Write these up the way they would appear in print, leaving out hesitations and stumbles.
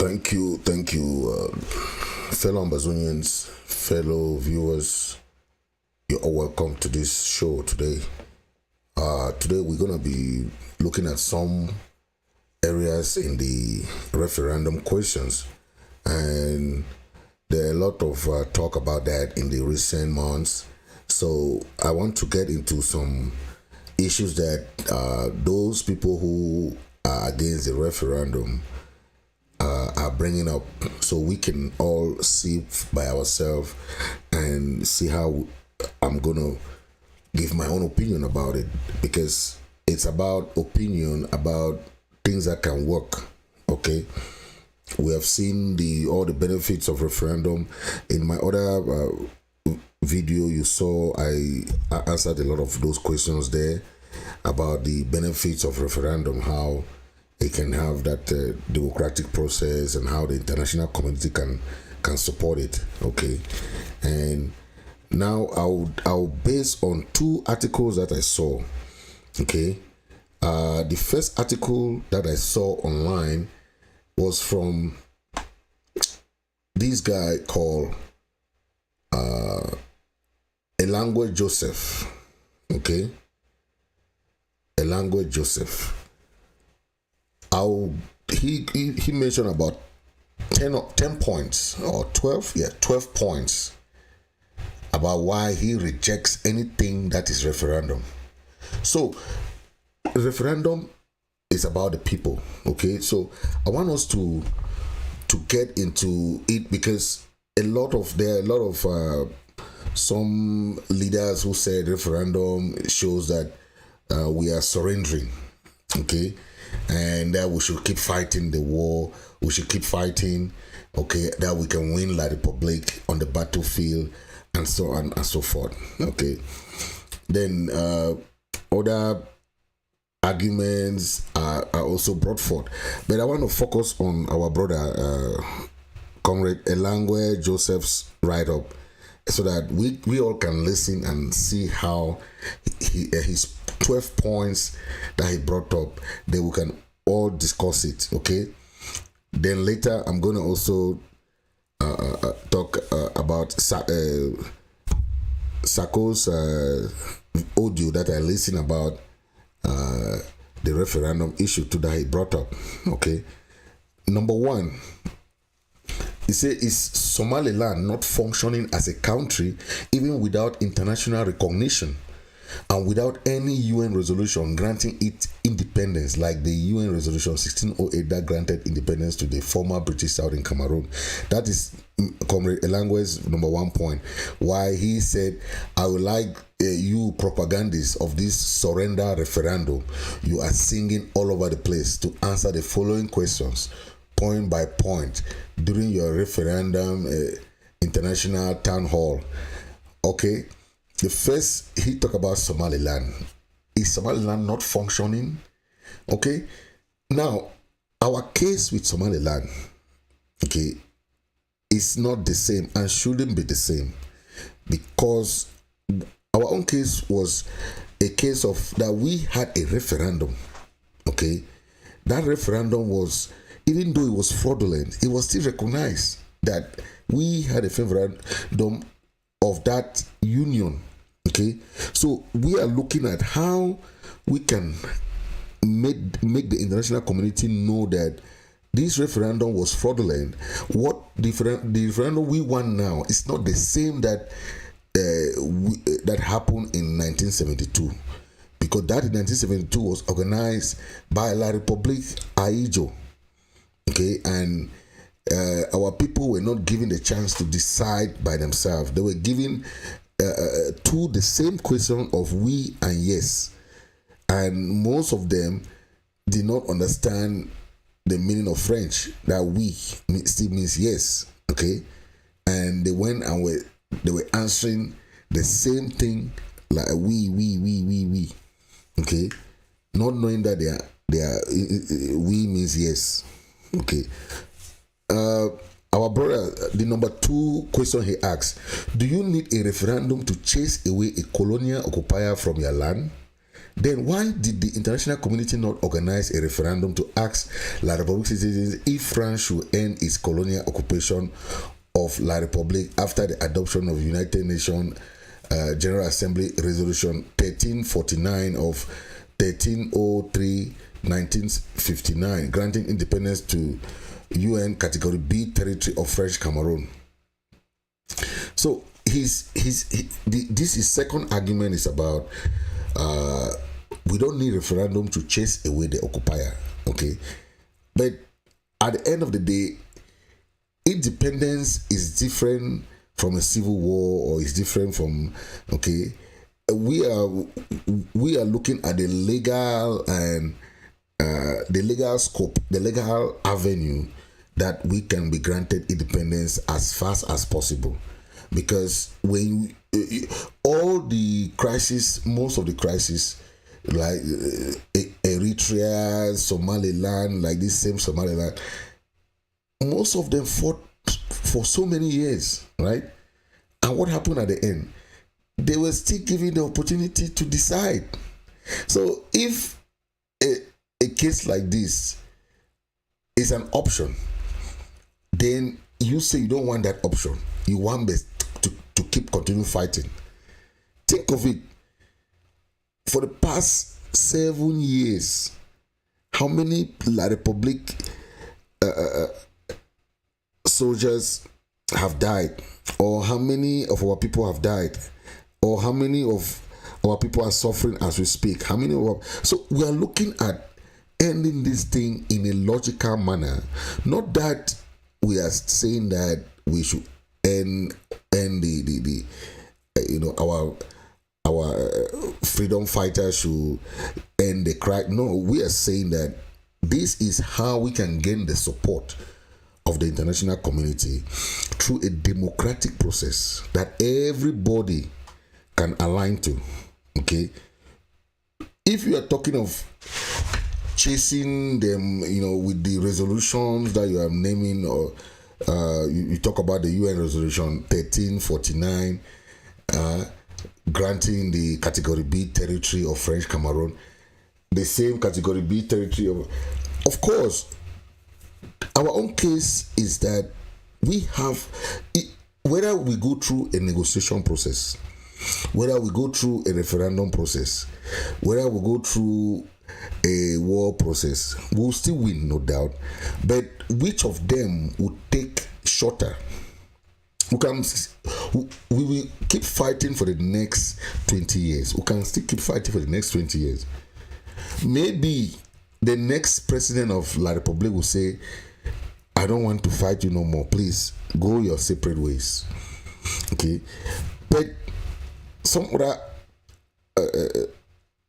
Thank you, fellow Amazonians, fellow viewers. You're all welcome to this show today. Today we're gonna be looking at some areas in the referendum questions, and there are a lot of talk about that in the recent months. So I want to get into some issues that those people who are against the referendum are bringing up, so we can all see by ourselves and see how I'm gonna give my own opinion about it, because it's about opinion about things that can work. Okay, we have seen all the benefits of referendum. In my other video you saw, I answered a lot of those questions there about the benefits of referendum, how it can have that democratic process, and how the international community can support it. Okay, and now I'll base on two articles that I saw. Okay, the first article that I saw online was from this guy called Elangwe Joseph. Okay, Elangwe Joseph. He mentioned about 10 points or 12, 12 points about why he rejects anything that is referendum. So referendum is about the people. Okay, so I want us to get into it, because there are a lot of some leaders who said referendum shows that we are surrendering. Okay, and that we should keep fighting the war, we should keep fighting, okay, that we can win La Republic on the battlefield, and so on and so forth. Okay, then other arguments are also brought forth, but I want to focus on our brother Comrade Elangwe Joseph's write-up, so that we all can listen and see how his 12 points that he brought up, then we can all discuss it. Okay, then later I'm going to also talk about Sako's audio that I listened about the referendum issue too that he brought up. Okay, number one, he said, is Somaliland not functioning as a country even without international recognition and without any UN resolution granting it independence, like the UN resolution 1608 that granted independence to the former British Southern Cameroon? That is Comrade Elangwe's number one point, why he said, I would like you propagandists of this surrender referendum, you are singing all over the place, to answer the following questions point by point during your referendum international town hall. Okay, the first, he talked about Somaliland. Is Somaliland not functioning? Okay, now our case with Somaliland, okay, is not the same and shouldn't be the same, because our own case was a case of that we had a referendum. Okay, that referendum was, even though it was fraudulent, it was still recognized that we had a referendum of that union. Okay, so we are looking at how we can make the international community know that this referendum was fraudulent. What the referendum we want now is not the same that that happened in 1972, because that in 1972 was organized by La Republique Aijo. Okay, and our people were not given the chance to decide by themselves. They were given to the same question of we and yes, and most of them did not understand the meaning of French, that we still means yes. Okay, and they went and they were answering the same thing like we. Okay, not knowing that they are we means yes. Okay, our brother, the number two question he asked, do you need a referendum to chase away a colonial occupier from your land? then why did the international community not organize a referendum to ask La République citizens if France should end its colonial occupation of La République after the adoption of United Nations General Assembly Resolution 1349 of 1303 1959, granting independence to UN Category B territory of French Cameroon. So this is second argument is about we don't need referendum to chase away the occupier, okay? But at the end of the day, independence is different from a civil war, or is different from, okay? We are looking at the legal and the legal scope, the legal avenue that we can be granted independence as fast as possible. Because when all the crisis, most of the crisis, like Eritrea, Somaliland, like this same Somaliland, most of them fought for so many years, right? And what happened at the end? They were still given the opportunity to decide. So if a case like this is an option, then you say you don't want that option. You want to keep continue fighting. Think of it. For the past 7 years, how many La République soldiers have died? Or how many of our people have died? Or how many of our people are suffering as we speak? How many so we are looking at ending this thing in a logical manner. Not that we are saying that we should end the our freedom fighters should end the crack. No, we are saying that this is how we can gain the support of the international community through a democratic process that everybody can align to. Okay, if you are talking of chasing them, with the resolutions that you are naming, or you talk about the UN resolution 1349, granting the Category B territory of French Cameroon, the same Category B territory of course, our own case is that we have, whether we go through a negotiation process, whether we go through a referendum process, whether we go through a war process, we'll still win, no doubt. But which of them would take shorter? We will keep fighting for the next 20 years. We can still keep fighting for the next 20 years. Maybe the next president of La République will say, I don't want to fight you no more. Please go your separate ways. Okay? But some other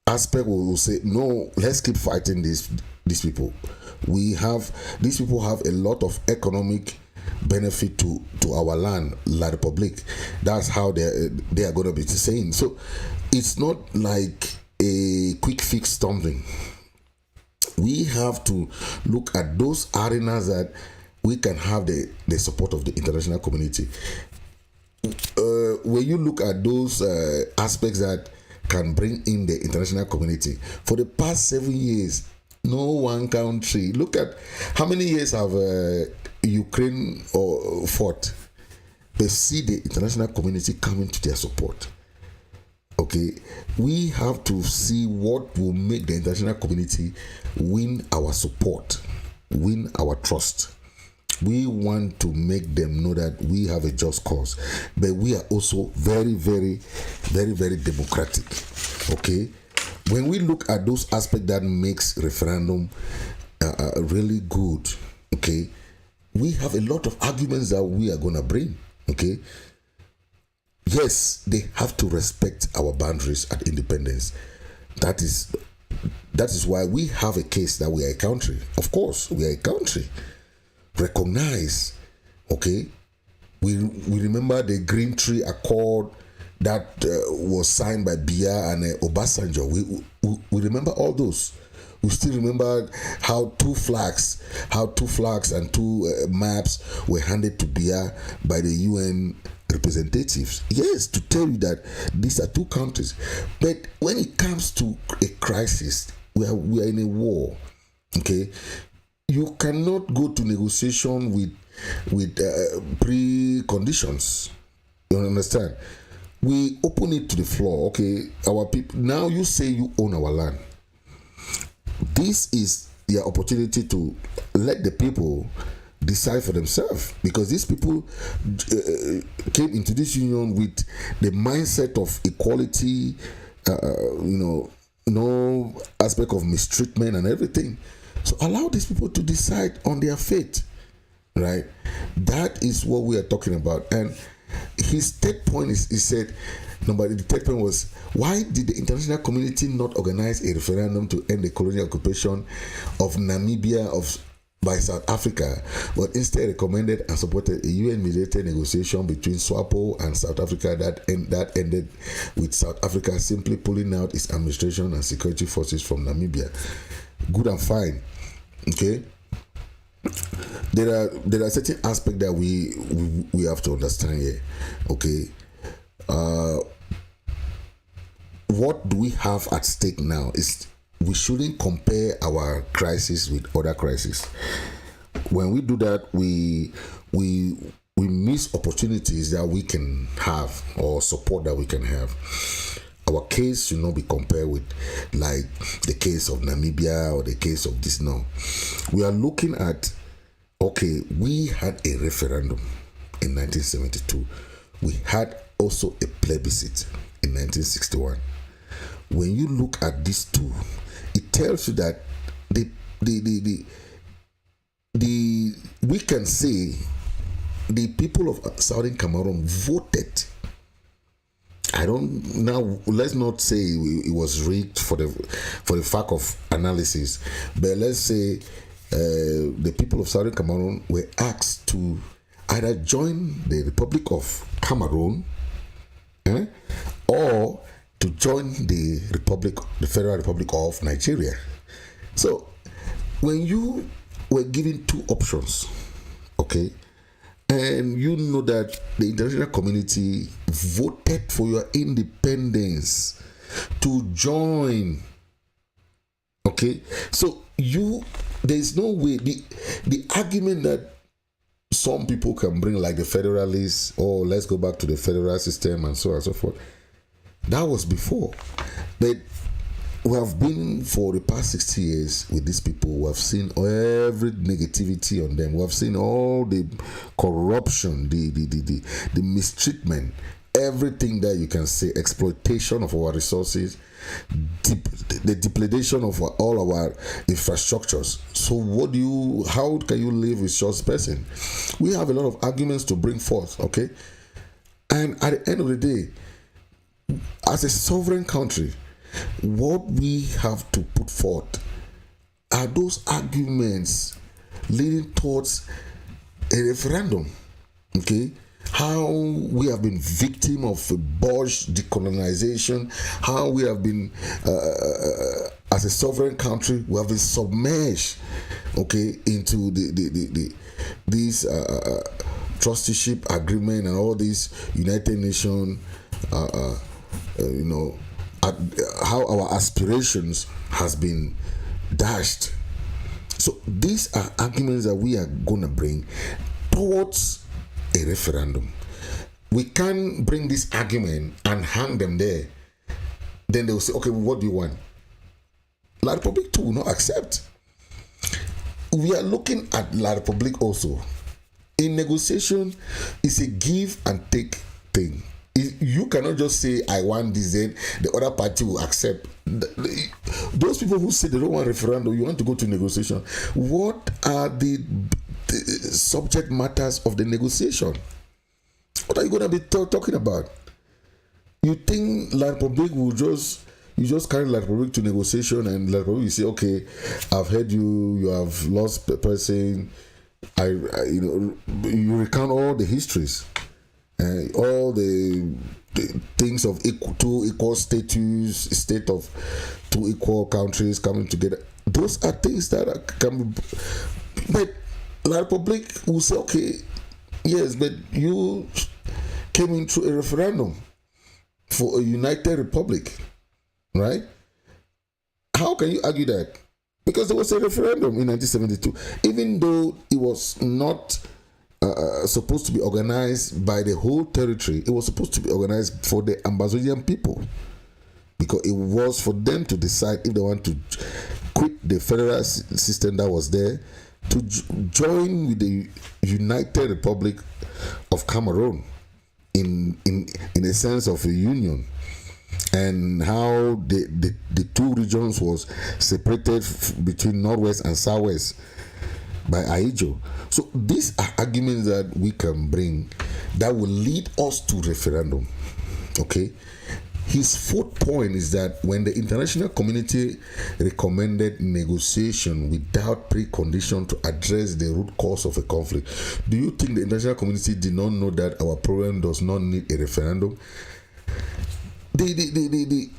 aspect will say, no, let's keep fighting these people. These people have a lot of economic benefit to our land, La République. That's how they are going to be saying. So it's not like a quick fix something. We have to look at those arenas that we can have the support of the international community. When you look at those aspects that can bring in the international community, for the past 7 years, no one country, look at how many years have Ukraine fought, they see the international community coming to their support. Okay, we have to see what will make the international community win our support, win our trust. We want to make them know that we have a just cause, but we are also very, very, very, very democratic. Okay, when we look at those aspects that makes referendum really good, okay, we have a lot of arguments that we are gonna bring. Okay, yes, they have to respect our boundaries at independence. That is why we have a case that we are a country. Of course, we are a country. Recognize, okay? We remember the Green Tree Accord that was signed by Biya and Obasanjo. We remember all those. We still remember how two flags and two maps were handed to Biya by the UN representatives. Yes, to tell you that these are two countries. But when it comes to a crisis. We are in a war. Okay, you cannot go to negotiation with preconditions. You understand? We open it to the floor. Okay, our people. Now you say you own our land. This is your opportunity to let the people decide for themselves, because these people came into this union with the mindset of equality, no aspect of mistreatment and everything. So allow these people to decide on their fate, right? That is what we are talking about. And his third point is, he said, the third point was, why did the international community not organize a referendum to end the colonial occupation of Namibia by South Africa, but instead recommended and supported a UN-mediated negotiation between SWAPO and South Africa that ended with South Africa simply pulling out its administration and security forces from Namibia? Good and fine. Okay. There are certain aspects that we have to understand here. Okay. What do we have at stake now is we shouldn't compare our crisis with other crises. When we do that, we miss opportunities that we can have or support that we can have. Our case should not be compared with like the case of Namibia or the case of this. No, we are looking at, okay, we had a referendum in 1972. We had also a plebiscite in 1961. When you look at these two, it tells you that we can say the people of Southern Cameroon voted. Let's not say it was rigged for the fact of analysis, but let's say the people of Southern Cameroon were asked to either join the Republic of Cameroon, or to join the Federal Republic of Nigeria. So when you were given two options, okay, and you know that the international community voted for your independence to join, okay, so there's no way the argument that some people can bring, like the federalists, or let's go back to the federal system and so on and so forth, that was before. But we have been for the past 60 years with these people. We have seen every negativity on them. We have seen all the corruption, the mistreatment, everything that you can say, exploitation of our resources, the depredation of all our infrastructures. So how can you live with such a person? We have a lot of arguments to bring forth, okay? And at the end of the day, as a sovereign country, what we have to put forth are those arguments leading towards a referendum. Okay, how we have been victim of Bosch decolonization, how we have been as a sovereign country, we have been submerged, okay, into these trusteeship agreement and all these United Nations. How our aspirations has been dashed. So these are arguments that we are going to bring towards a referendum. We can't bring this argument and hang them there. Then they will say, okay, what do you want? La Republic too will not accept. We are looking at La Republic also. In negotiation, it's a give and take thing. You cannot just say, I want this, then the other party will accept. Those people who say they don't want referendum, you want to go to negotiation. What are the subject matters of the negotiation? What are you going to be talking about? You think La Republic will you just carry La Republic to negotiation, and La Republic will say, okay, I've heard you have lost a person. You recount all the histories. All the things of two equal status, state of two equal countries coming together. Those are things that can be. But La Republic will say, okay, yes, but you came into a referendum for a united republic, right? How can you argue that? Because there was a referendum in 1972, even though it was not supposed to be organized by the whole territory. It was supposed to be organized for the Amazonian people, because it was for them to decide if they want to quit the federal system that was there to join with the United Republic of Cameroon in a sense of a union, and how the two regions was separated between Northwest and Southwest by Aijo. So these are arguments that we can bring that will lead us to referendum. Okay. His fourth point is that when the international community recommended negotiation without precondition to address the root cause of a conflict, do you think the international community did not know that our problem does not need a referendum? The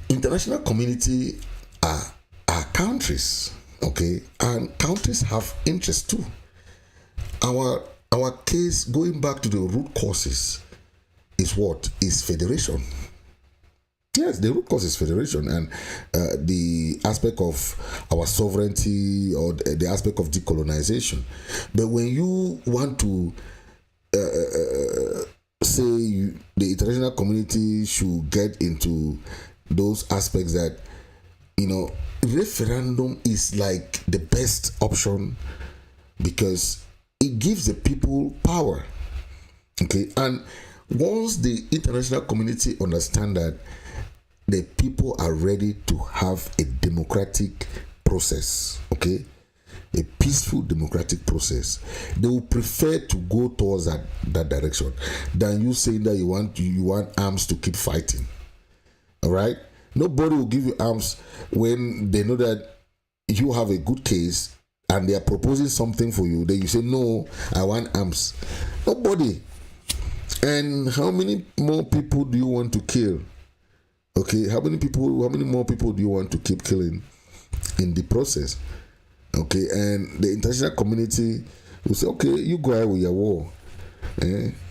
international community are countries, okay, and countries have interest too. Our case, going back to the root causes, is what is federation. Yes, the root cause is federation, and the aspect of our sovereignty, or the aspect of decolonization. But when you want to say the international community should get into those aspects, that referendum is like the best option because it gives the people power. Okay, and once the international community understand that the people are ready to have a democratic process, okay, a peaceful democratic process, they will prefer to go towards that direction than you saying that you want arms to keep fighting. All right, nobody will give you arms when they know that you have a good case and they are proposing something for you. Then you say, no, I want arms. Nobody. And how many more people do you want to kill? Okay, how many more people do you want to keep killing in the process? Okay, and the international community will say, okay, you go ahead with your war.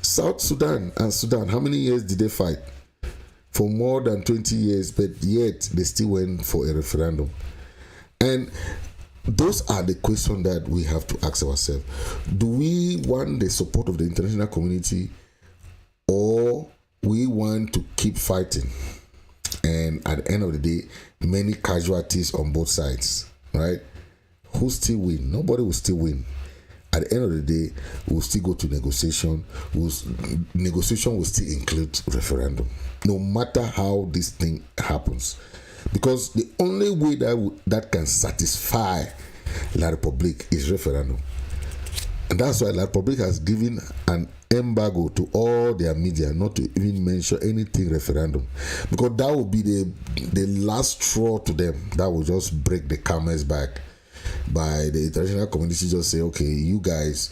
South Sudan and Sudan, how many years did they fight? For more than 20 years, but yet they still went for a referendum. And those are the questions that we have to ask ourselves. Do we want the support of the international community, or we want to keep fighting? And at the end of the day, many casualties on both sides, right? Who still win? Nobody will still win. At the end of the day, we'll still go to negotiation. Negotiation will still include referendum, no matter how this thing happens. Because the only way that can satisfy La Republique is referendum. And that's why La Republique has given an embargo to all their media not to even mention anything referendum, because that will be the last straw to them. That will just break the camel's back, by the international community just say, okay, you guys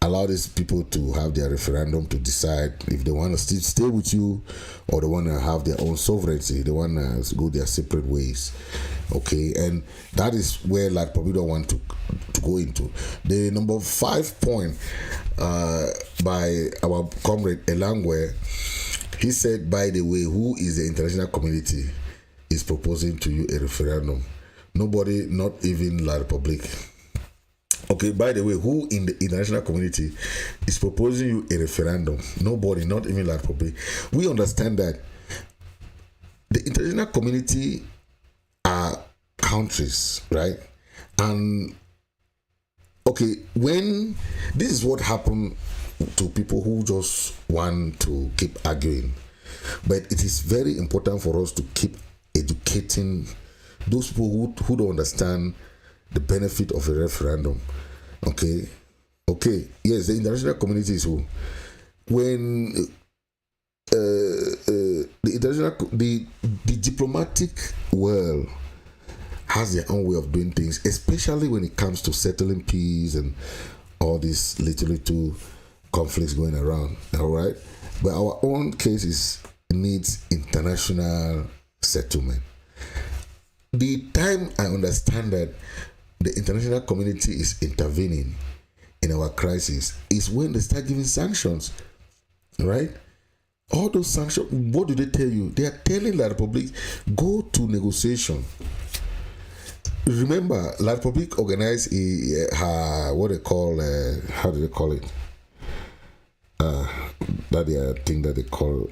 allow these people to have their referendum to decide if they want to still stay with you, or they want to have their own sovereignty, they want to go their separate ways. Okay, and that is where like probably don't want to go into. The number 5 point by our comrade Elangwe, he said, by the way, who is the international community is proposing to you a referendum? Nobody, not even La Republique. Okay, by the way, who in the international community is proposing you a referendum? Nobody, not even La Republique. We understand that the international community are countries, right? And okay, when this is what happened to people who just want to keep arguing, but it is very important for us to keep educating those people who don't understand the benefit of a referendum. Okay, yes, the international community is who. When the diplomatic world has their own way of doing things, especially when it comes to settling peace and all these little conflicts going around. All right, but our own case needs international settlement. The time I understand that the international community is intervening in our crisis is when they start giving sanctions, right? All those sanctions, what do they tell you? They are telling La Republic, go to negotiation. Remember, La Republic organized what they call, how do they call it? That thing that they call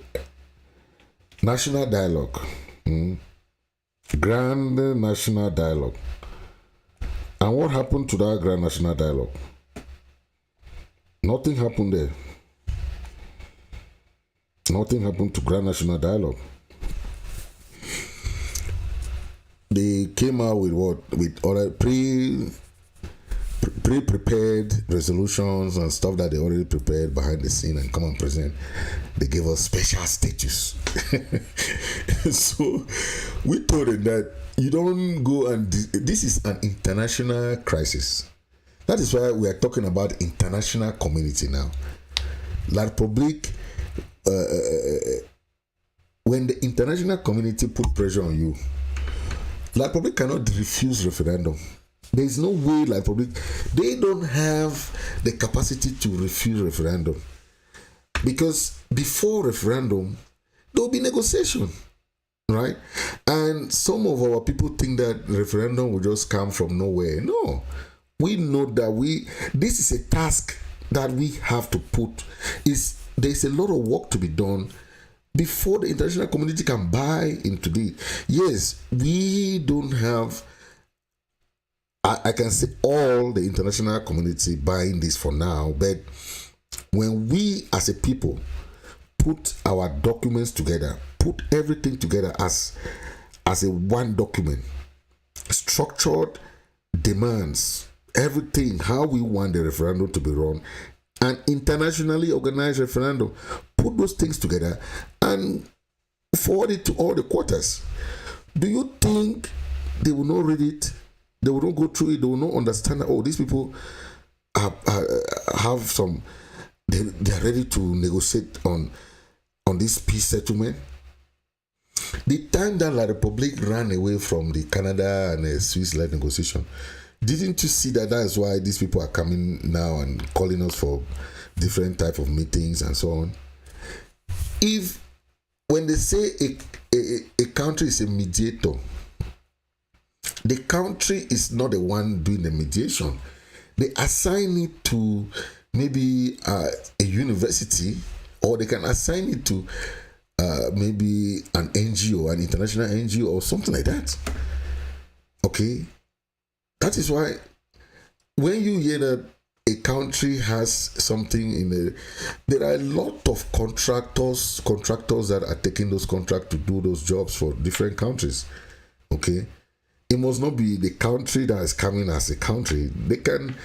national dialogue. Grand national dialogue. And what happened to that grand national dialogue? Nothing happened there. Nothing happened to grand national dialogue. They came out with what? With other pre-prepared resolutions and stuff that they already prepared behind the scene and come and present. They gave us special status. So we told them that you don't go and this is an international crisis. That is why we are talking about international community now. La Republique, when the international community put pressure on you, La Republique cannot refuse referendum. There is no way La Republique, they don't have the capacity to refuse referendum. Because before referendum, there will be negotiation, right? And some of our people think that referendum will just come from nowhere. No. We know that this is a task that we have to put. There's a lot of work to be done before the international community can buy into this. Yes, we don't have, I can say all the international community buying this for now, but when we as a people put our documents together, put everything together as a one document, structured demands, everything, how we want the referendum to be run, an internationally organized referendum, put those things together and forward it to all the quarters. Do you think they will not read it? They will not go through it. They will not understand that, oh, these people have some, they are ready to negotiate on this peace settlement. The time that La Republique ran away from the Canada and the Swiss-led negotiation, didn't you see that is why these people are coming now and calling us for different type of meetings and so on? If, when they say a country is a mediator, the country is not the one doing the mediation. They assign it to maybe a university, or they can assign it to maybe an NGO, an international NGO or something like that. Okay? That is why when you hear that a country has something there are a lot of contractors that are taking those contracts to do those jobs for different countries. Okay? It must not be the country that is coming as a country. They can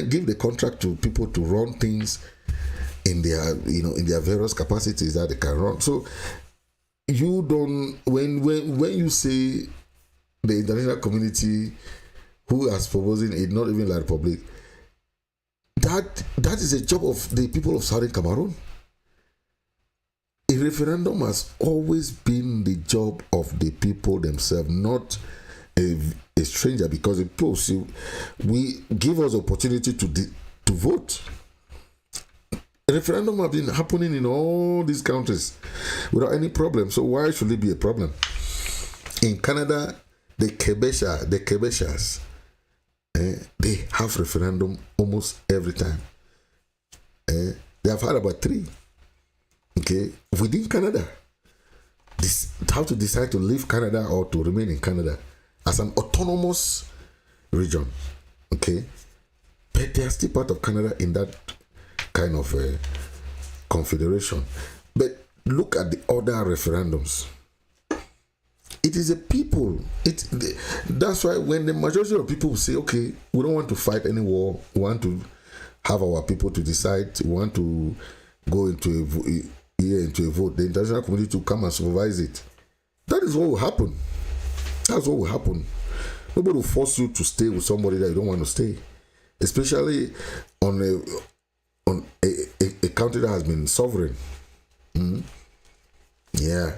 give the contract to people to run things in their various capacities that they can run. So you don't, when you say the international community who is proposing it, not even La Republique, that is a job of the people of Southern Cameroon. A referendum has always been the job of the people themselves, not a stranger, because the people we give us opportunity to vote. A referendum have been happening in all these countries without any problem. So why should it be a problem? In Canada, the Quebecers, they have referendum almost every time. They have had about 3. Okay, within Canada, how to decide to leave Canada or to remain in Canada as an autonomous region. Okay, but they are still part of Canada in that kind of confederation. But look at the other referendums. It is a people. That's why when the majority of people say, okay, we don't want to fight any war, we want to have our people to decide, we want to go into a vote, the international community to come and supervise it. That is what will happen. That's what will happen. Nobody will force you to stay with somebody that you don't want to stay, especially on a country that has been sovereign. Yeah.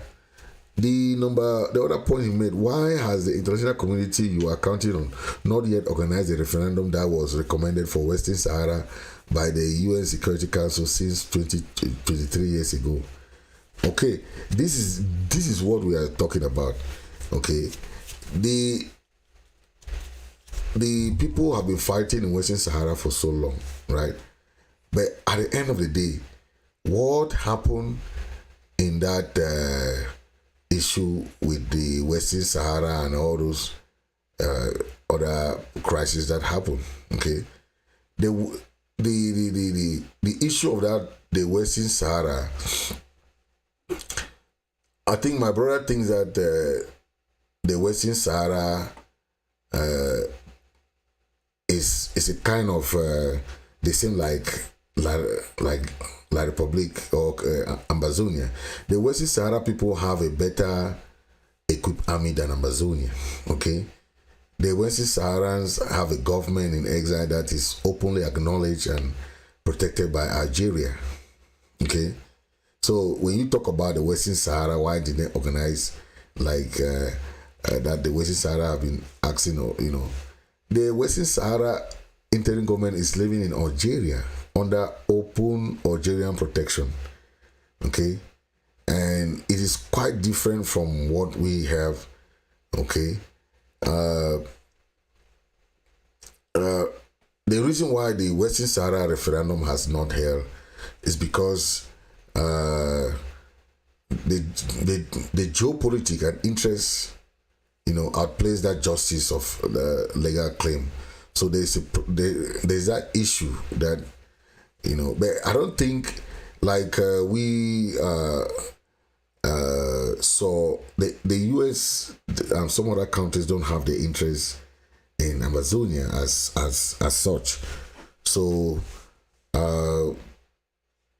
The other point he made, why has the international community you are counting on not yet organized a referendum that was recommended for Western Sahara by the UN Security Council since 23 years ago? Okay, this is what we are talking about. Okay, the people have been fighting in Western Sahara for so long, right? But at the end of the day, what happened in that issue with the Western Sahara and all those other crises that happened? Okay, the issue of that, the Western Sahara, I think my brother thinks that the Western Sahara is a kind of the same like La Republic or Amazonia. The Western Sahara people have a better equipped army than Amazonia. Okay, the Western Saharans have a government in exile that is openly acknowledged and protected by Algeria. Okay, so when you talk about the Western Sahara, why did they organize like that? The Western Sahara have been asking, or the Western Sahara interim government is living in Algeria under open Algerian protection. Okay, and it is quite different from what we have. Okay, the reason why the Western Sahara referendum has not held is because the geopolitical and interest, outplays that justice of the legal claim. So there's that issue that, but I don't think like we saw the US and some other countries don't have the interest in Amazonia as such. So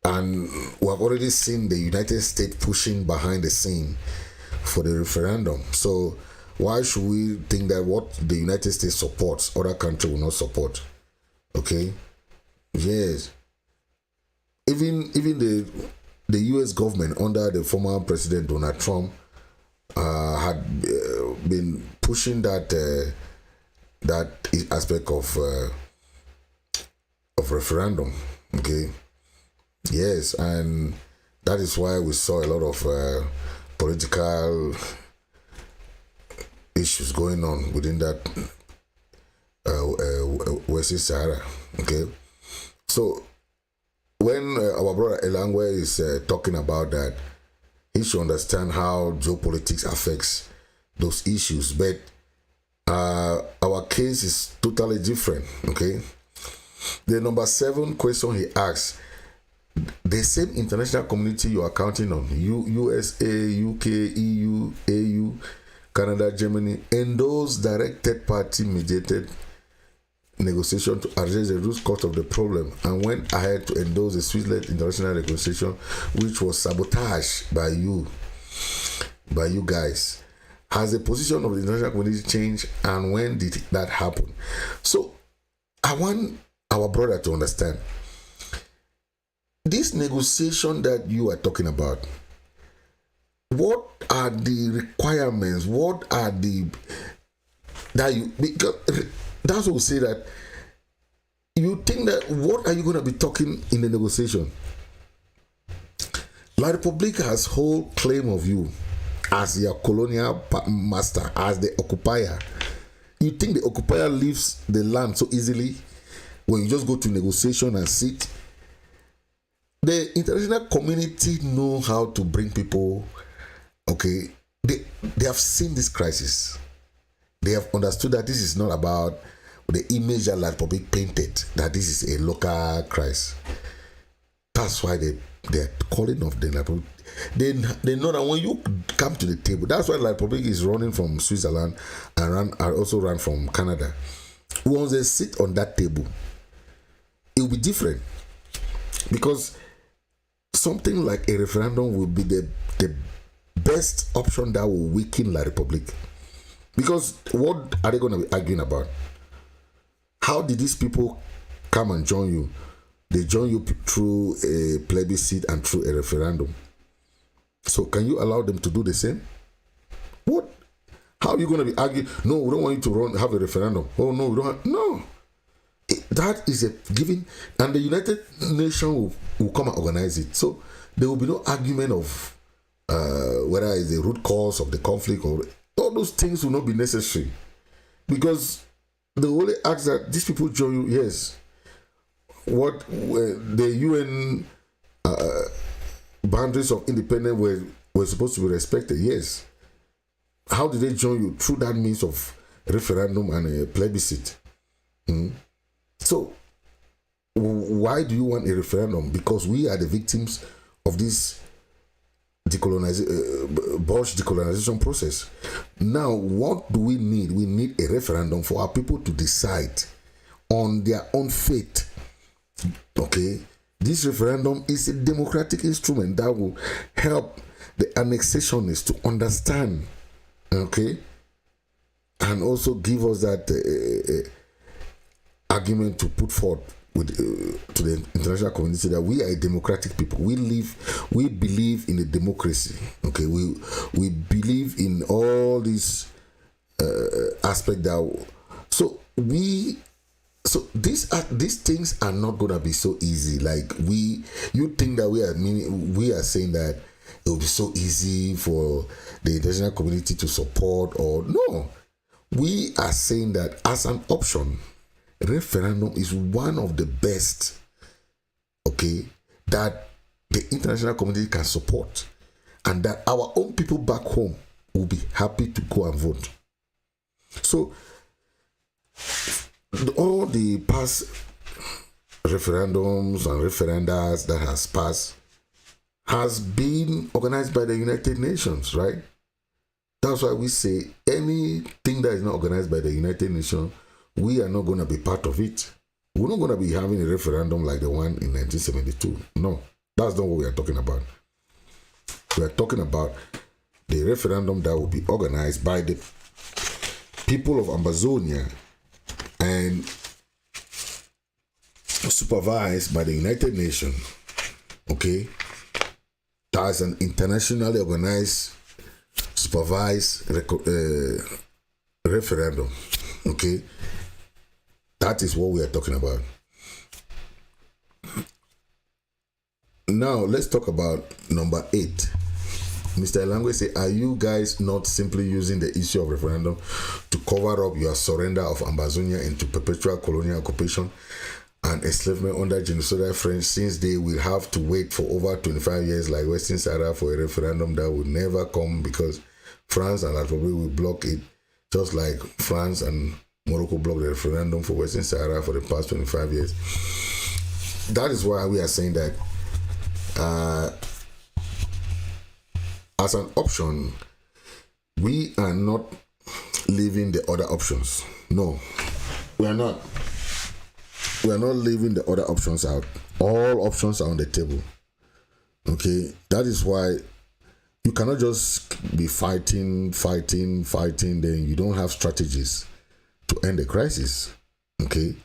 and we have already seen the United States pushing behind the scene for the referendum. So why should we think that what the United States supports, other countries will not support? Okay, yes. Even the U.S. government under the former President Donald Trump had been pushing that aspect of referendum. Okay, yes, and that is why we saw a lot of political issues going on within that Western Sahara. Okay, so when our brother Elangwe is talking about that, he should understand how geopolitics affects those issues. But our case is totally different. Okay, the number 7 question he asks: the same international community you are counting on, USA, UK, EU, AU, Canada, Germany, and those direct third-party mediated negotiation to address the root cause of the problem, and went ahead to endorse the Switzerland international negotiation, which was sabotaged by you guys. Has the position of the international community changed, and when did that happen? So I want our brother to understand this negotiation that you are talking about. What are the requirements? What are because that's what we say, that you think that what are you going to be talking in the negotiation? La Republic has whole claim of you as your colonial master, as the occupier. You think the occupier leaves the land so easily when you just go to negotiation and sit? The international community know how to bring people. Okay, they have seen this crisis. They have understood that this is not about the image that La Republic painted, that this is a local crisis. That's why they're calling off the La Republic. They know that when you come to the table, that's why La Republic is running from Switzerland and also run from Canada. Once they sit on that table, it will be different, because something like a referendum will be the best option that will weaken La Republic. Because what are they going to be arguing about? How did these people come and join you? They join you through a plebiscite and through a referendum. So can you allow them to do the same? What? How are you going to be arguing? No, we don't want you to have a referendum. Oh no, we don't. No. That is a given, and the United Nations will come and organize it. So there will be no argument of whether it's the root cause of the conflict, or all those things will not be necessary, because they only ask that these people join you. Yes, what the UN boundaries of independence were supposed to be respected. Yes, how did they join you? Through that means of referendum and a plebiscite. So why do you want a referendum? Because we are the victims of this Bosch decolonization process. Now, what do we need? We need a referendum for our people to decide on their own fate. Okay, this referendum is a democratic instrument that will help the annexationists to understand, okay, and also give us that argument to put forth with to the international community that we are a democratic people. We believe in a democracy. Okay, we believe in all these aspects that. So these things are not gonna be so easy. Like you think that we are saying that it will be so easy for the international community to support, or no. We are saying that as an option, referendum is one of the best, okay, that the international community can support, and that our own people back home will be happy to go and vote. So all the past referendums and referendas that has passed has been organized by the United Nations, right? That's why we say anything that is not organized by the United Nations, we are not going to be part of it. We're not going to be having a referendum like the one in 1972. No, that's not what we are talking about. We are talking about the referendum that will be organized by the people of Amazonia and supervised by the United Nations. Okay? That's an internationally organized, supervised referendum. Okay? That is what we are talking about. Now, let's talk about number 8. Mr. Elangwe say, are you guys not simply using the issue of referendum to cover up your surrender of Amazonia into perpetual colonial occupation and enslavement under genocidal French, since they will have to wait for over 25 years like Western Sahara for a referendum that will never come because France and Algeria will block it, just like France and Morocco blocked the referendum for Western Sahara for the past 25 years. That is why we are saying that as an option, we are not leaving the other options. No, we are not. We are not leaving the other options out. All options are on the table. Okay, that is why you cannot just be fighting, then you don't have strategies to end the crisis. Okay,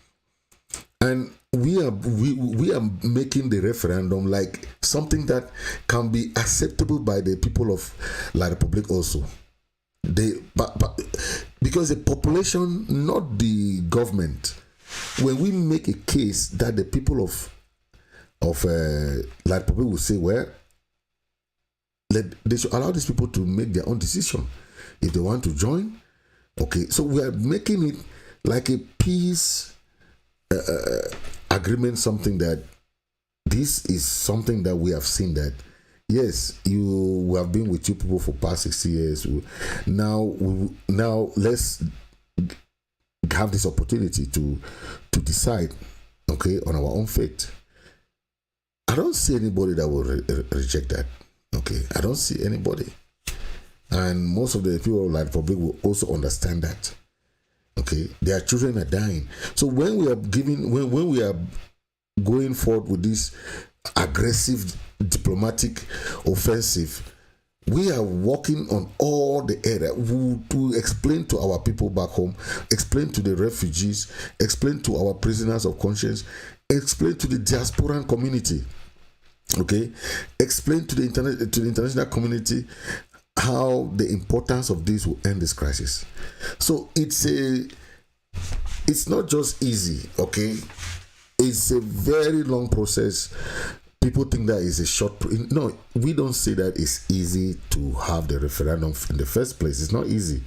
and we are making the referendum like something that can be acceptable by the people of La Republic also. But because the population, not the government. When we make a case that the people of La Republic will say, well, they should allow these people to make their own decision if they want to join. Okay, so we are making it like a peace agreement, something that this is something that we have seen that yes, we have been with you people for past 60 years. Now let's have this opportunity to decide, okay, on our own fate. I don't see anybody that will reject that. Okay, I don't see anybody, and most of the people of the Republic will also understand that. Okay, their children are dying. So when we are when we are going forward with this aggressive diplomatic offensive, we are working on all the area to explain to our people back home, explain to the refugees, explain to our prisoners of conscience, explain to the diasporan community, okay, explain to the international community how the importance of this will end this crisis. So it's not just easy, okay? It's a very long process. People think that is a short. No, we don't say that it's easy to have the referendum in the first place. It's not easy.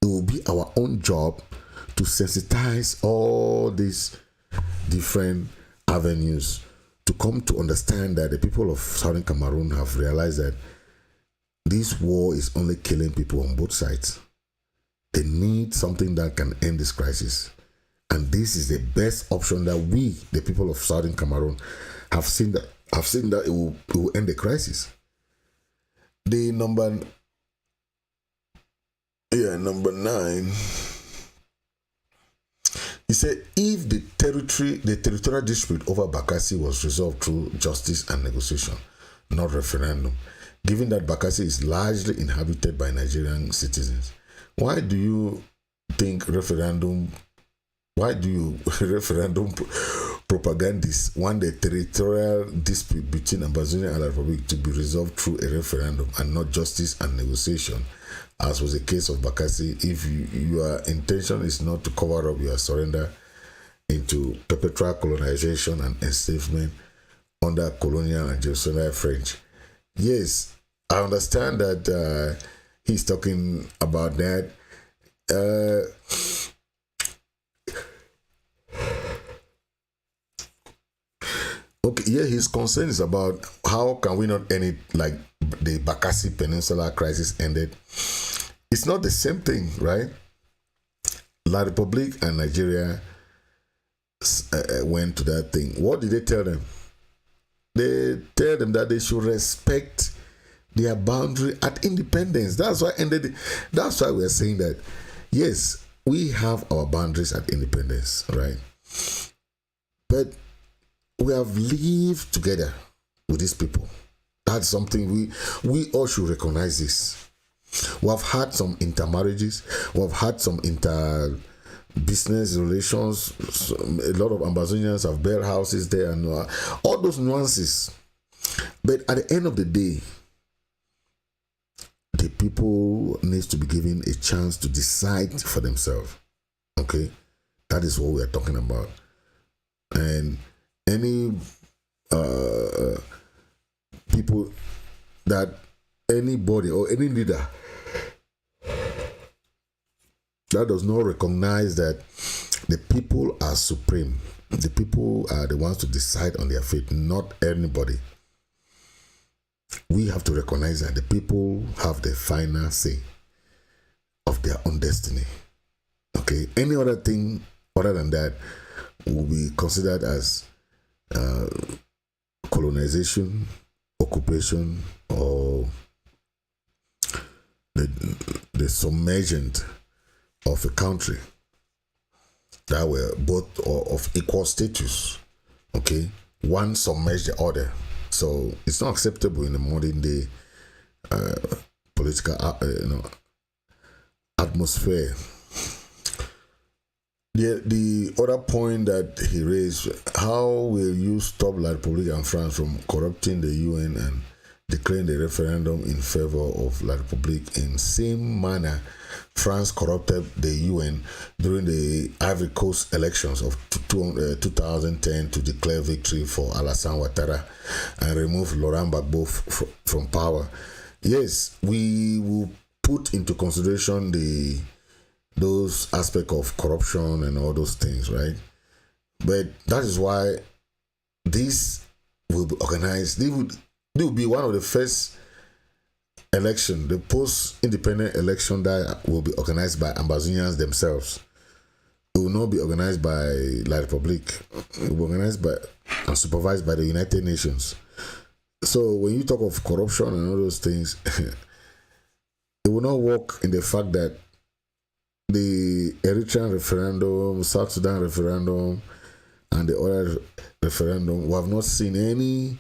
It will be our own job to sensitize all these different avenues to come to understand that the people of Southern Cameroon have realized that this war is only killing people on both sides. They need something that can end this crisis. And this is the best option that we, the people of Southern Cameroon, have seen that it will end the crisis. The number 9. He said if the territorial dispute over Bakassi was resolved through justice and negotiation, not referendum, given that Bakassi is largely inhabited by Nigerian citizens, why do you referendum propagandists want the territorial dispute between Ambazonia and the Republic to be resolved through a referendum and not justice and negotiation, as was the case of Bakassi, if your intention is not to cover up your surrender into perpetual colonization and enslavement under colonial and genocidal French? Yes, I understand that he's talking about that. Okay, yeah, his concern is about how can we not end it like the Bakassi Peninsula crisis ended. It's not the same thing, right? La Republique and Nigeria went to that thing. What did they tell them? They tell them that they should respect their boundary at independence. That's why we're saying that, yes, we have our boundaries at independence, right? But we have lived together with these people. That's something we all should recognize this. We have had some intermarriages. We have had some inter-business relations. A lot of Ambazonians have built houses there and all those nuances. But at the end of the day, the people needs to be given a chance to decide for themselves. Okay? That is what we are talking about. And any people that anybody or any leader that does not recognize that the people are supreme, the people are the ones to decide on their fate, not anybody. We have to recognize that the people have the final say of their own destiny. Okay, any other thing other than that will be considered as colonization, occupation, or the submergent of a country that were both of equal status. Okay, one submerged the other. So it's not acceptable in the modern day political atmosphere. The other point that he raised: how will you stop La République and France from corrupting the UN and declaring the referendum in favor of La République in same manner France corrupted the UN during the Ivory Coast elections of 2010 to declare victory for Alassane Ouattara and remove Laurent Gbagbo from power? Yes, we will put into consideration those aspects of corruption and all those things, right? But that is why this will be organized. They will be one of the first election, the post-independent election that will be organized by Ambazonians themselves. It will not be organized by La République. It will be organized by and supervised by the United Nations. So when you talk of corruption and all those things, it will not work in the fact that the Eritrean referendum, South Sudan referendum, and the other referendum, we have not seen any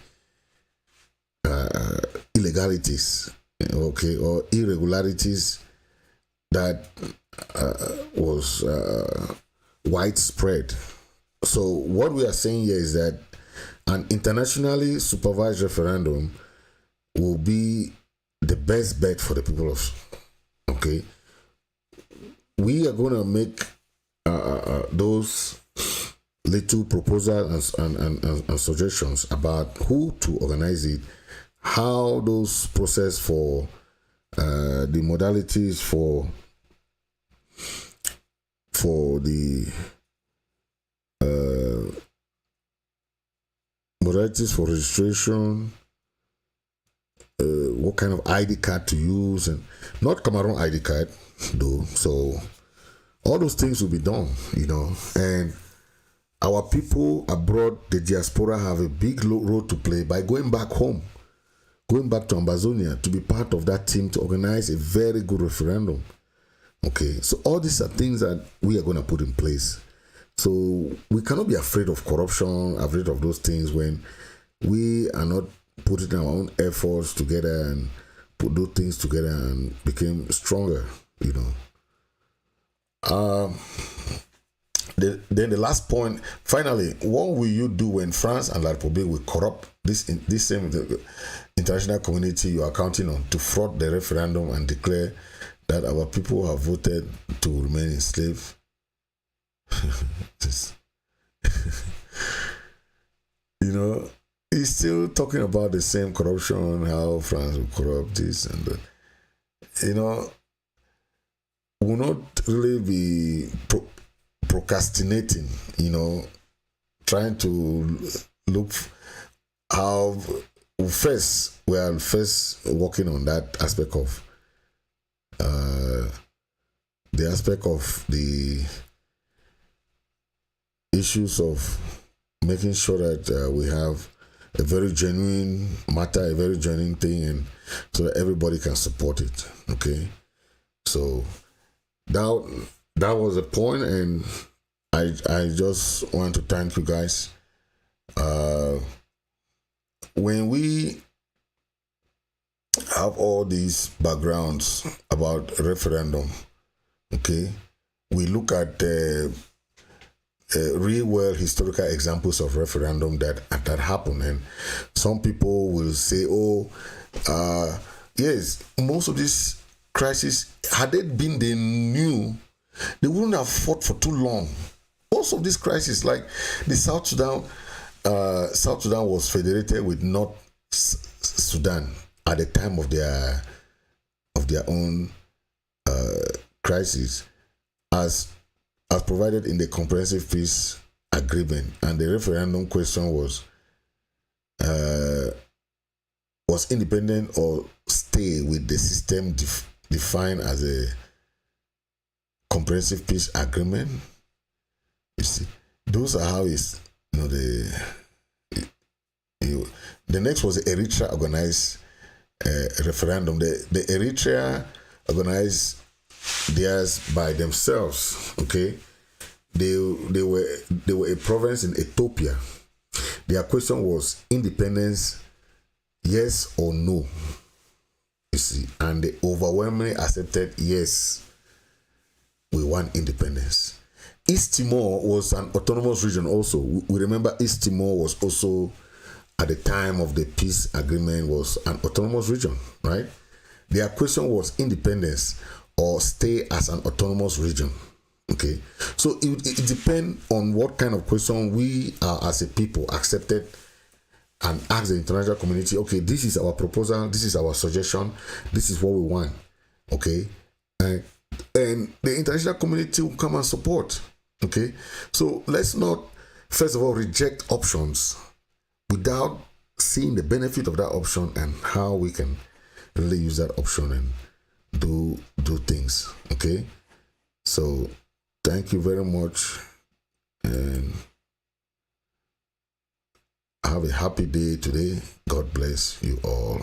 illegalities, okay, or irregularities that was widespread. So what we are saying here is that an internationally supervised referendum will be the best bet for the people of, okay. We are going to make those little proposals and suggestions about who to organize it, how those process for the modalities for the modalities for registration, what kind of ID card to use, and not Cameroon ID card though. So all those things will be done, and our people abroad, the diaspora, have a big role to play by going back home, going back to Ambazonia to be part of that team to organize a very good referendum. Okay, so all these are things that we are going to put in place. So we cannot be afraid of corruption, afraid of those things when we are not putting our own efforts together and put those things together and became stronger, Then the last point, finally, what will you do when France and La République will corrupt this same international community you are counting on to fraud the referendum and declare that our people have voted to remain enslaved? He's still talking about the same corruption, how France will corrupt this and that. Will not really be procrastinating, trying to look how we are first working on that aspect of the issues of making sure that we have a very genuine matter, a very genuine thing, and so that everybody can support it. Okay, so that was the point, and I just want to thank you guys. When we have all these backgrounds about referendum, okay, we look at real world historical examples of referendum that happen, and some people will say, yes, most of these crises, had it been they knew, they wouldn't have fought for too long. Most of these crises, like the South Sudan was federated with North Sudan at the time of their own crisis, as provided in the Comprehensive Peace Agreement, and the referendum question was independent or stay with the system defined as a Comprehensive Peace Agreement. You see, those are how it's the next was the Eritrea organized referendum. The Eritrea organized theirs by themselves. Okay, they were a province in Ethiopia. Their question was independence, yes or no. You see, and they overwhelmingly accepted yes, we want independence. East Timor was an autonomous region also. We remember East Timor was also, at the time of the peace agreement, was an autonomous region, right? Their question was independence or stay as an autonomous region. Okay, so it depends on what kind of question we are as a people accepted and ask the international community, okay, this is our proposal, this is our suggestion, this is what we want. Okay, and the international community will come and support. Okay, so let's not first of all reject options without seeing the benefit of that option and how we can really use that option and do things. Okay, so thank you very much, and have a happy day today. God bless you all.